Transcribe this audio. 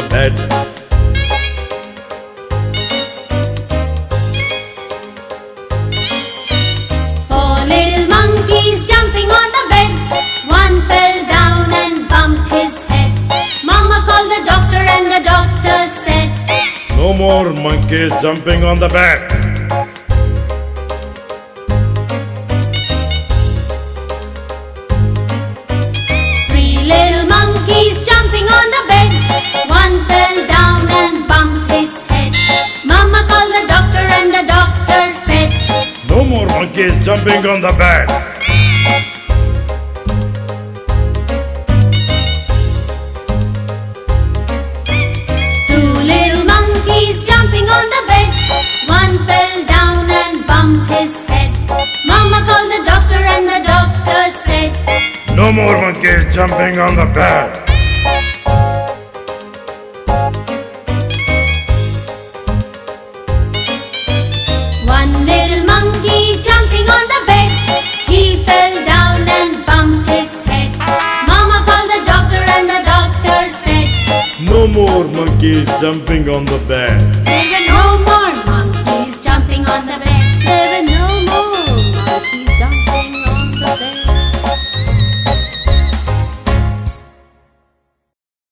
the bed. Four little monkeys jumping on the bed. One fell down and bumped his head. Mama called the doctor and the doctor said, No more monkeys jumping on the bed. Three little monkeys jumping on the bed. One fell down and bumped his head. Mama called the doctor and the doctor said, No more monkeys jumping on the bed. Two little monkeys jumping on the bed. One fell down and bumped his head. Mama called the doctor and the doctor said, No more monkeys jumping on the bed. One little monkey jumping on the bed. He fell down and bumped his head. Mama called the doctor and the doctor said, No more monkeys jumping on the bed.